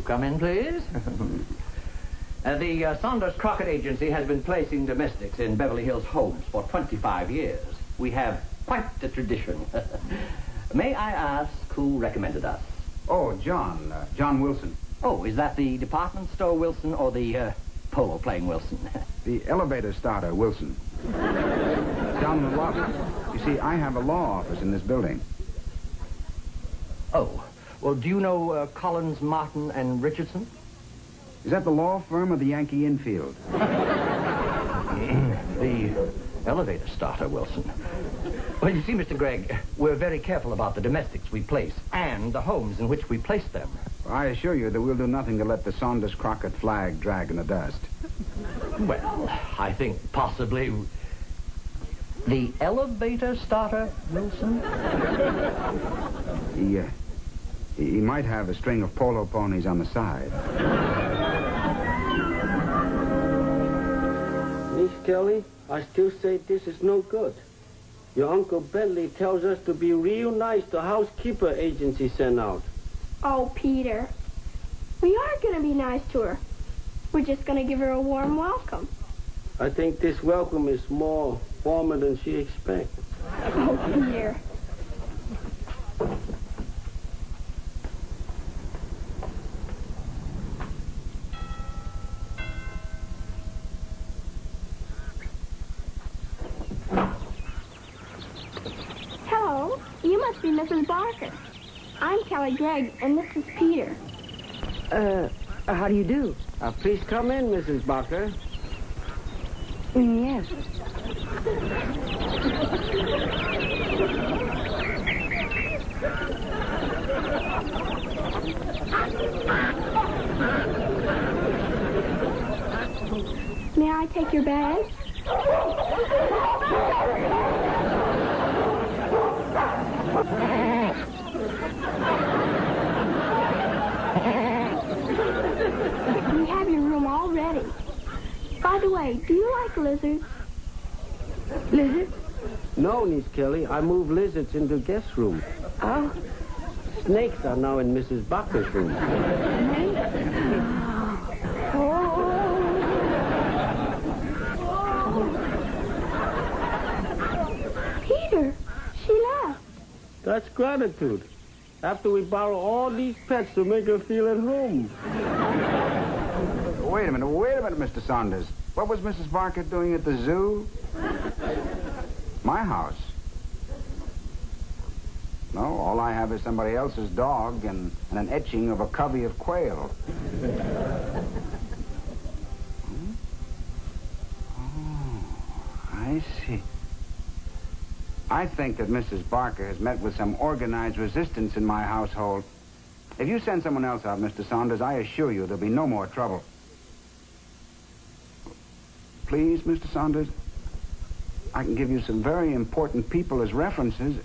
come in, please. The Saunders Crockett Agency has been placing domestics in Beverly Hills homes for 25 years. We have quite a tradition. May I ask who recommended us? Oh, John. John Wilson. Oh, is that the department store Wilson or the polo playing Wilson? The elevator starter, Wilson. Down in the lobby. You see, I have a law office in this building. Oh. Well, do you know Collins, Martin, and Richardson? Is that the law firm or the Yankee infield? The elevator starter, Wilson. Well, you see, Mr. Gregg, we're very careful about the domestics we place and the homes in which we place them. I assure you that we'll do nothing to let the Saunders Crockett flag drag in the dust. Well, I think possibly the elevator starter, Wilson? He might have a string of polo ponies on the side. Miss Kelly, I still say this is no good. Your Uncle Bentley tells us to be real nice to Housekeeper agency sent out. Oh, Peter. We are going to be nice to her. We're just going to give her a warm welcome. I think this welcome is more warmer than she expects. Oh, Peter. Hello. You must be Mrs. Barker. I'm Kelly Gregg, and this is Peter. How do you do? Please come in, Mrs. Barker. Yes. May I take your bag? We have your room all ready. By the way, do you like lizards? Lizard? No, Miss Kelly, I moved lizards into guest room. Oh. Snakes are now in Mrs. Barker's room. Peter, she left. That's gratitude. After we borrow all these pets to make her feel at home. Wait a minute, Mr. Saunders. What was Mrs. Barker doing at the zoo? My house. No, all I have is somebody else's dog and an etching of a covey of quail. Oh, I see. I think that Mrs. Barker has met with some organized resistance in my household. If you send someone else out, Mr. Saunders, I assure you there'll be no more trouble. Please, Mr. Saunders, I can give you some very important people as references.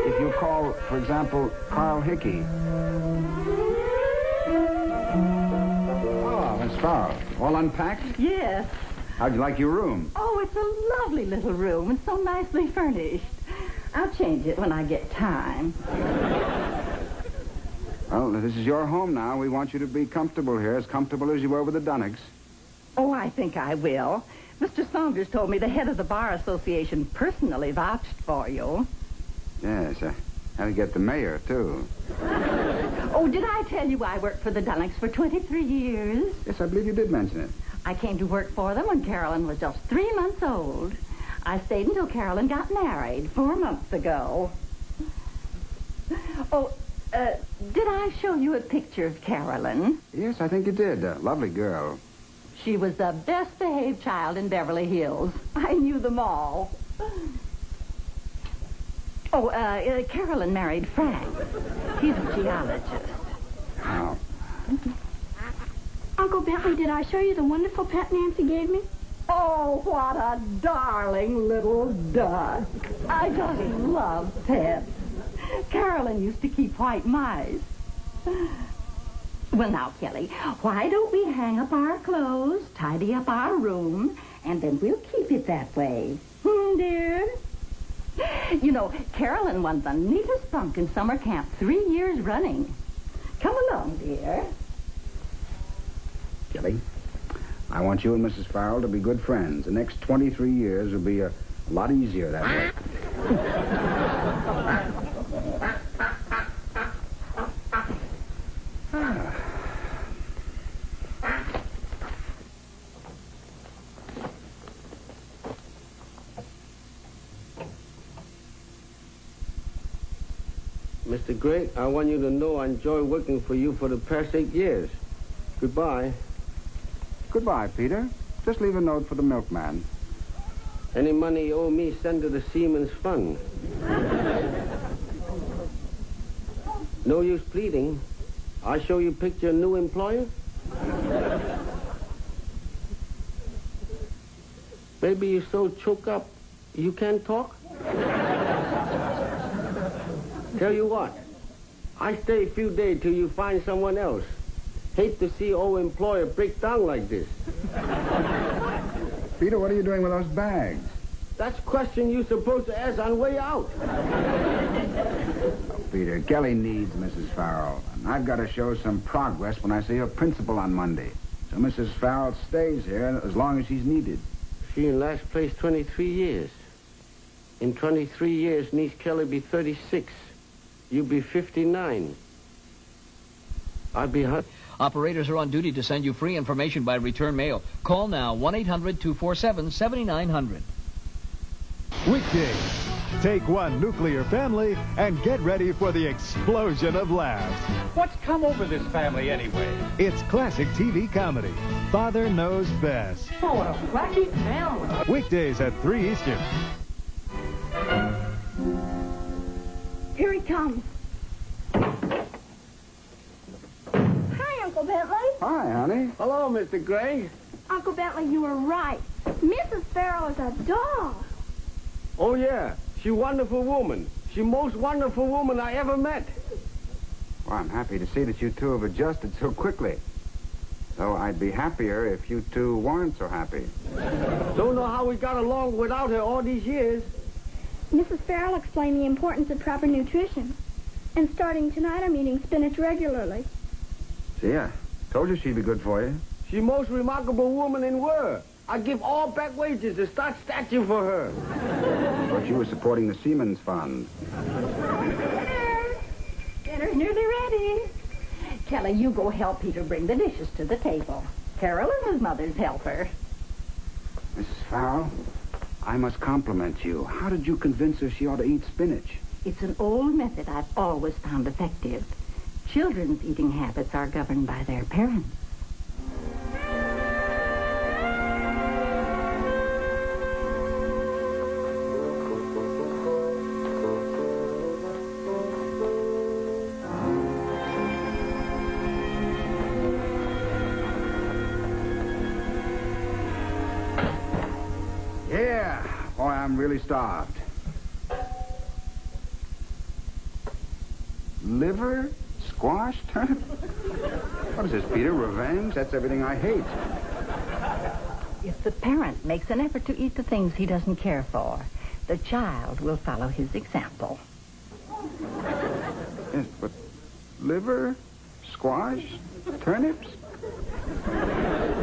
If you call, for example, Carl Hickey. Oh, Miss Farrell. All unpacked? Yes. How'd you like your room? Oh, it's a lovely little room and so nicely furnished. I'll change it when I get time. Well, this is your home now. We want you to be comfortable here, as comfortable as you were with the Dunnocks. Oh, I think I will. Mr. Saunders told me the head of the Bar Association personally vouched for you. Yes, how to get the mayor, too. Oh, did I tell you I worked for the Dunnocks for 23 years? Yes, I believe you did mention it. I came to work for them when Carolyn was just 3 months old. I stayed until Carolyn got married 4 months ago. Oh, did I show you a picture of Carolyn? Yes, I think you did. Lovely girl. She was the best behaved child in Beverly Hills. I knew them all. Oh, Carolyn married Frank. He's a geologist. Oh. Uncle Bentley, did I show you the wonderful pet Nancy gave me? Oh, what a darling little duck. I just love pets. Carolyn used to keep white mice. Well, now, Kelly, why don't we hang up our clothes, tidy up our room, and then we'll keep it that way. Dear? You know, Carolyn won the neatest punk in summer camp 3 years running. Come along, dear. Kelly, I want you and Mrs. Farrell to be good friends. The next 23 years will be a lot easier that way. Mr. Gray, I want you to know I enjoy working for you for the past 8 years. Goodbye. Goodbye, Peter. Just leave a note for the milkman. Any money you owe me, send to the Seamen's Fund. No use pleading. I'll show you picture of new employer. Baby, you're so choked up, you can't talk? Tell you what, I stay a few days till you find someone else. Hate to see old employer break down like this. Peter, what are you doing with those bags? That's a question you're supposed to ask on way out. Peter, Kelly needs Mrs. Farrell, and I've got to show some progress when I see her principal on Monday. So Mrs. Farrell stays here as long as she's needed. She in last place 23 years. In 23 years, niece Kelly be 36. You be 59. I'd be hot. Operators are on duty to send you free information by return mail. Call now, 1-800-247-7900. Weekdays. Take one nuclear family and get ready for the explosion of laughs. What's come over this family anyway? It's classic TV comedy. Father Knows Best. Oh, what a wacky family. Weekdays at 3 Eastern. Here he comes. Hi, Uncle Bentley. Hi, honey. Hello, Mr. Gray. Uncle Bentley, you were right. Mrs. Farrell is a doll. Oh, yeah. She wonderful woman. She most wonderful woman I ever met. Well, I'm happy to see that you two have adjusted so quickly. Though I'd be happier if you two weren't so happy. Don't know how we got along without her all these years. Mrs. Farrell explained the importance of proper nutrition. And starting tonight, I'm eating spinach regularly. See, I told you she'd be good for you. She most remarkable woman in world. I give all back wages to start statue for her. But you were supporting the Seamen's Fund. Dinner's nearly ready. Kelly, you go help Peter bring the dishes to the table. Carol is his mother's helper. Mrs. Farrell, I must compliment you. How did you convince her she ought to eat spinach? It's an old method I've always found effective. Children's eating habits are governed by their parents. Yeah. Boy, I'm really starved. Liver? Squash? Turnip? What is this, Peter? Revenge? That's everything I hate. If the parent makes an effort to eat the things he doesn't care for, the child will follow his example. Yes, but liver? Squash? Turnips?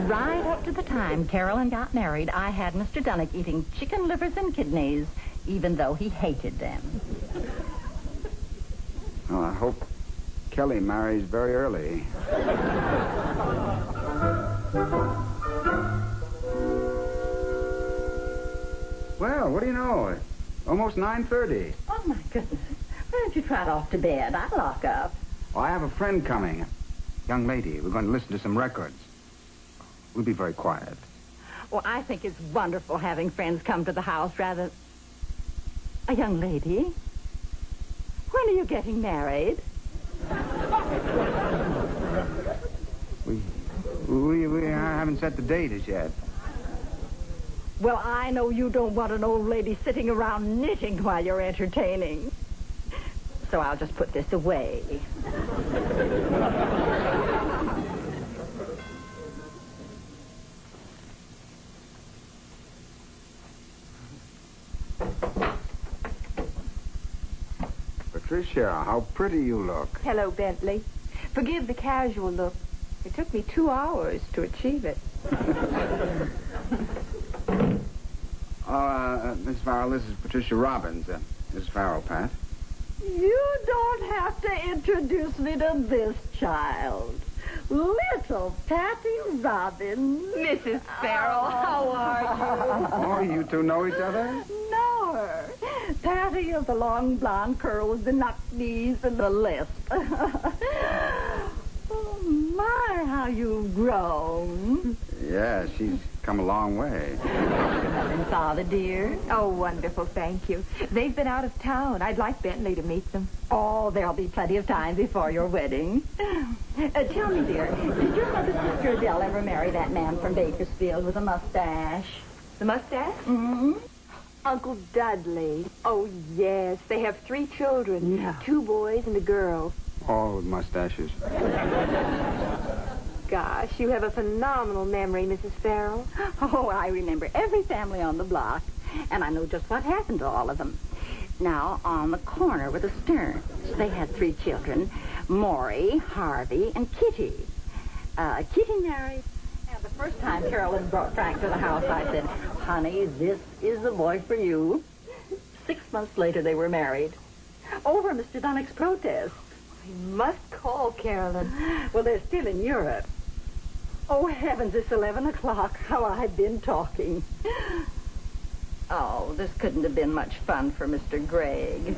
Right up to the time Carolyn got married, I had Mr. Dunnick eating chicken livers and kidneys, even though he hated them. Oh, I hope Kelly marries very early. Well, what do you know? Almost 9:30. Oh, my goodness. Why don't you trot off to bed? I'll lock up. Well, I have a friend coming. Young lady, we're going to listen to some records. We'll be very quiet. Well, I think it's wonderful having friends come to the house rather... A young lady? When are you getting married? We haven't set the date as yet. Well, I know you don't want an old lady sitting around knitting while you're entertaining. So I'll just put this away. Patricia, how pretty you look. Hello, Bentley. Forgive the casual look. It took me 2 hours to achieve it. Miss Farrell, this is Patricia Robbins. Miss Farrell, Pat. You don't have to introduce me to this child. Little Patty Robbins. Mrs. Farrell, how are you? Oh, you two know each other? Know her. Patty of the long blonde curls, the knock knees, and the lisp. Oh, my, how you've grown. Yeah, she's come a long way. And Father, dear? Oh, wonderful, thank you. They've been out of town. I'd like Bentley to meet them. Oh, there'll be plenty of time before your wedding. Tell me, dear, did your mother's sister Adele ever marry that man from Bakersfield with a mustache? The mustache? Mm-hmm. Uncle Dudley. Oh, yes. They have 3 children. No. 2 boys and a girl. All with mustaches. Gosh, you have a phenomenal memory, Mrs. Farrell. Oh, I remember every family on the block, and I know just what happened to all of them. Now, on the corner were the Stearns. They had 3 children, Maury, Harvey, and Kitty. Kitty married, and the first time Carolyn brought Frank to the house, I said, honey, this is the boy for you. 6 months later, they were married. Over Mr. Dunnick's protest. I must call Carolyn. Well, they're still in Europe. Oh, heavens, it's 11 o'clock. How I've been talking. Oh, this couldn't have been much fun for Mr. Gregg.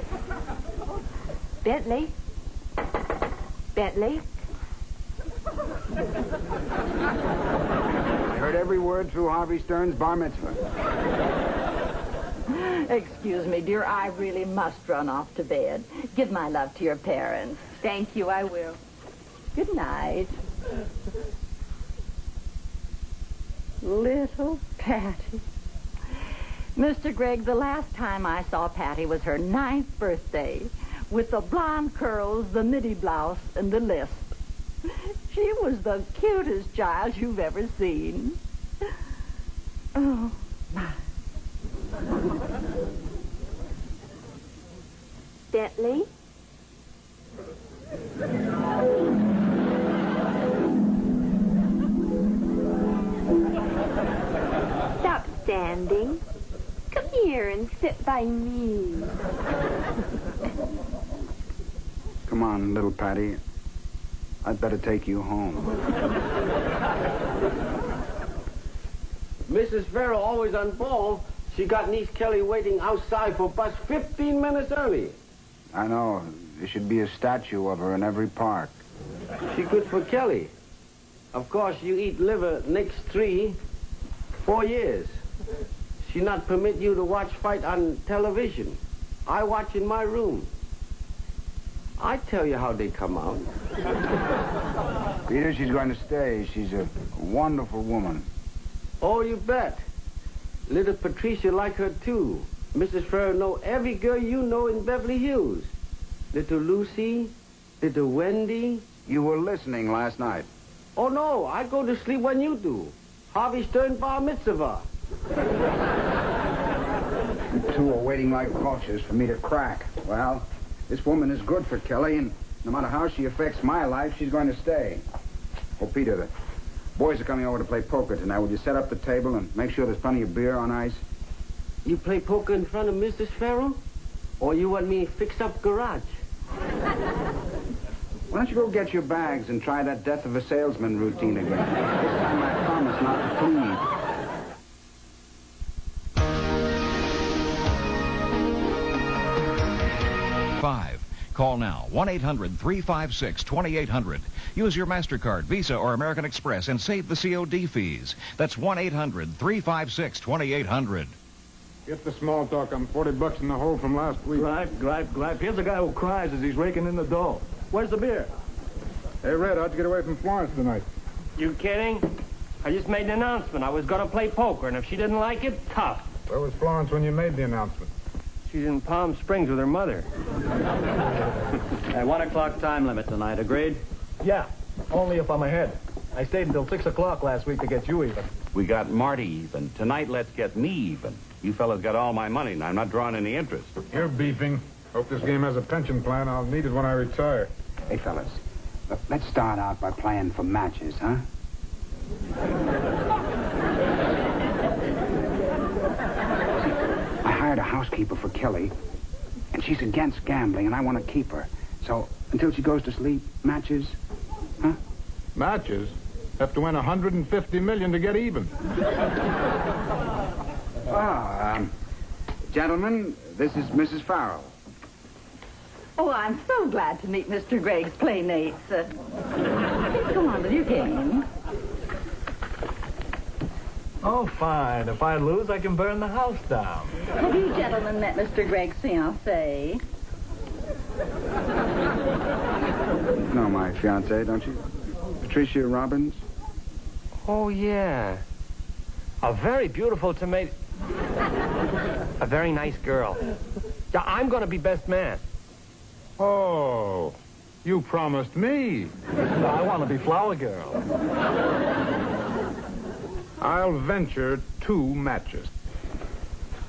Bentley? Bentley? I heard every word through Harvey Stern's bar mitzvah. Excuse me, dear. I really must run off to bed. Give my love to your parents. Thank you, I will. Good night. Little Patty. Mr. Gregg, the last time I saw Patty was her 9th birthday, with the blonde curls, the midi blouse, and the lisp. She was the cutest child you've ever seen. Oh, my. Bentley? Stop standing. Come here and sit by me. Come on, little Patty. I'd better take you home. Mrs. Farrell always on ball. She got niece Kelly waiting outside for bus 15 minutes early. I know. There should be a statue of her in every park. She good for Kelly. Of course, you eat liver next 4 years. She not permit you to watch fight on television. I watch in my room. I tell you how they come out. Peter, she's going to stay. She's a wonderful woman. Oh, you bet. Little Patricia like her, too. Mrs. Farrell know every girl you know in Beverly Hills. Little Lucy, little Wendy. You were listening last night. Oh, no, I go to sleep when you do. Harvey Stern bar mitzvah. You two are waiting like vultures for me to crack. Well, this woman is good for Kelly, and no matter how she affects my life, she's going to stay. Oh, Peter, the boys are coming over to play poker tonight. Will you set up the table and make sure there's plenty of beer on ice? You play poker in front of Mrs. Farrell? Or you want me to fix up garage? Why don't you go get your bags and try that death of a salesman routine again? This time I promise not to plead. Call now, 1-800-356-2800. Use your MasterCard, Visa, or American Express and save the COD fees. That's 1-800-356-2800. Get the small talk. I'm $40 in the hole from last week. Gripe. Here's a guy who cries as he's raking in the dough. Where's the beer? Hey, Red, how'd you get away from Florence tonight? You kidding? I just made an announcement. I was going to play poker, and if she didn't like it, tough. Where was Florence when you made the announcement? She's in Palm Springs with her mother. Hey, 1 o'clock time limit tonight. Agreed? Yeah, only if I'm ahead. I stayed until 6 o'clock last week to get you even. We got Marty even. Tonight, let's get me even. You fellas got all my money, and I'm not drawing any interest. You're beefing. Hope this game has a pension plan. I'll need it when I retire. Hey, fellas, Let's start out by playing for matches, huh? I hired a housekeeper for Kelly, and she's against gambling, and I want to keep her. So, until she goes to sleep, matches, huh? Matches? Have to win $150 million to get even. Gentlemen, this is Mrs. Farrell. Oh, I'm so glad to meet Mr. Gregg's playmates. Please go on with your game. Oh, fine. If I lose, I can burn the house down. Have you gentlemen met Mr. Gregg's fiancée? You know my fiancée, don't you? Patricia Robbins. Oh, yeah. A very beautiful tomato. A very nice girl. Yeah, I'm going to be best man. Oh, you promised me. I want to be flower girl. I'll venture 2 matches.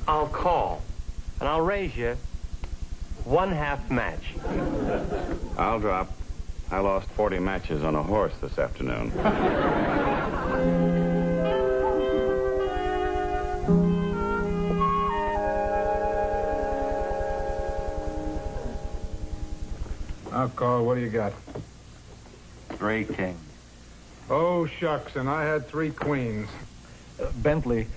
I'll call, and I'll raise you 1/2 match. I'll drop. I lost 40 matches on a horse this afternoon. I'll call. What do you got? 3 kings. Oh, shucks, and I had 3 queens. Bentley,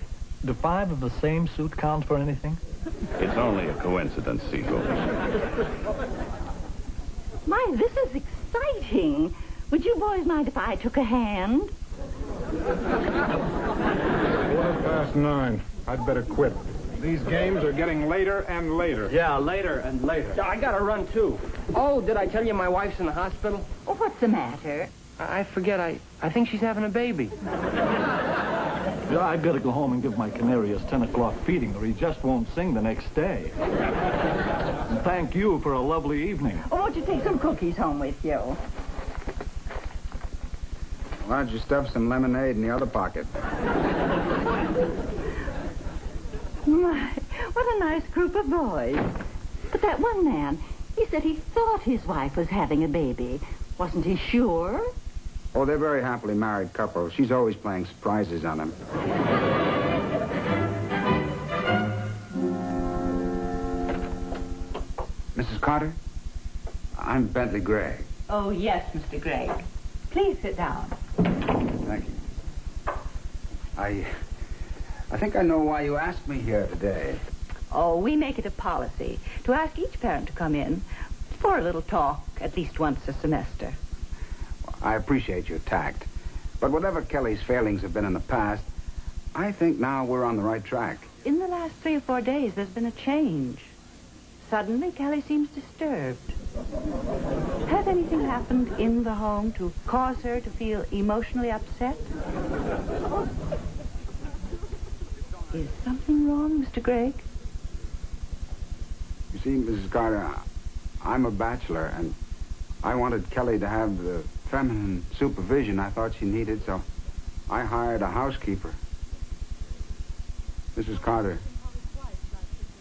do 5 of the same suit count for anything? It's only a coincidence, Cecil. My, this is exciting. Would you boys mind if I took a hand? 9:15. I'd better quit. These games are getting later and later. Yeah, later and later. I got to run, too. Oh, did I tell you my wife's in the hospital? Oh, what's the matter? I forget. I think she's having a baby. Yeah, I'd better go home and give my canary his 10 o'clock feeding, or he just won't sing the next day. And thank you for a lovely evening. Oh, won't you take some cookies home with you? Why don't you stuff some lemonade in the other pocket? My, what a nice group of boys. But that one man, he said he thought his wife was having a baby. Wasn't he sure? Oh, they're very happily married couple. She's always playing surprises on him. Mrs. Carter, I'm Bentley Gregg. Oh, yes, Mr. Gregg. Please sit down. Thank you. I think I know why you asked me here today. Oh, we make it a policy to ask each parent to come in for a little talk at least once a semester. I appreciate your tact. But whatever Kelly's failings have been in the past, I think now we're on the right track. In the last 3 or 4 days, there's been a change. Suddenly, Kelly seems disturbed. Has anything happened in the home to cause her to feel emotionally upset? Is something wrong, Mr. Gregg? You see, Mrs. Carter, I'm a bachelor, and I wanted Kelly to have the feminine supervision I thought she needed, so I hired a housekeeper. Mrs. Carter,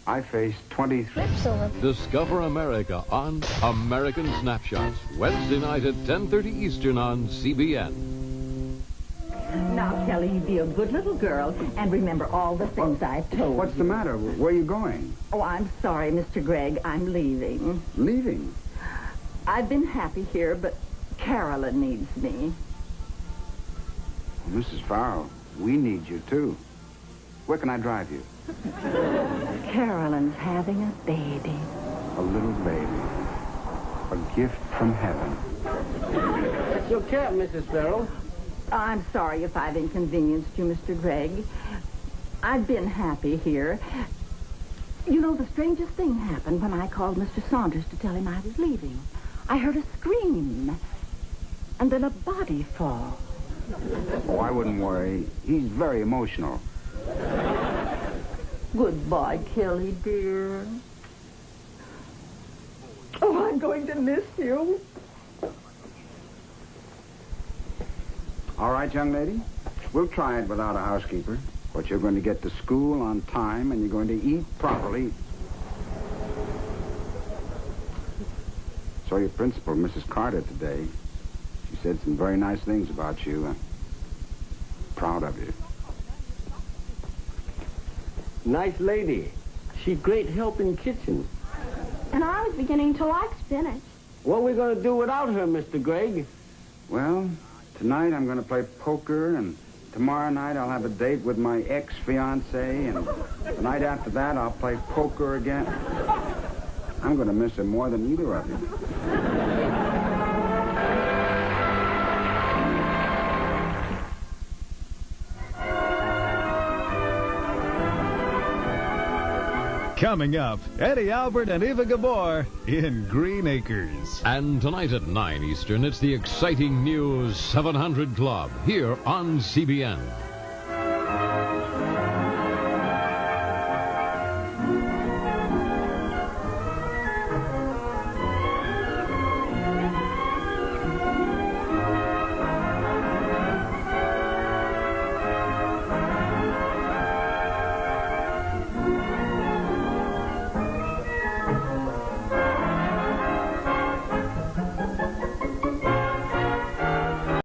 I faced 23... Discover America on American Snapshots, Wednesday night at 10:30 Eastern on CBN. Now, Kelly, be a good little girl and remember all the things I've told you. What's the matter? Where are you going? Oh, I'm sorry, Mr. Gregg. I'm leaving. Leaving? I've been happy here, but Carolyn needs me. Well, Mrs. Farrell, we need you, too. Where can I drive you? Carolyn's having a baby. A little baby. A gift from heaven. That's your cab, Mrs. Farrell. I'm sorry if I've inconvenienced you, Mr. Gregg. I've been happy here. You know, the strangest thing happened when I called Mr. Saunders to tell him I was leaving. I heard a scream, and then a body fall. Oh, I wouldn't worry. He's very emotional. Goodbye, Kelly, dear. Oh, I'm going to miss you. All right, young lady. We'll try it without a housekeeper. But you're going to get to school on time, and you're going to eat properly. So your principal, Mrs. Carter, today, said some very nice things about you. I'm proud of you. Nice lady. She great help in kitchen. And I was beginning to like spinach. What are we going to do without her, Mr. Gregg? Well, tonight I'm going to play poker, and tomorrow night I'll have a date with my ex-fiancée, and the night after that I'll play poker again. I'm going to miss her more than either of you. Coming up, Eddie Albert and Eva Gabor in Green Acres. And tonight at 9 Eastern, it's the exciting new 700 Club here on CBN.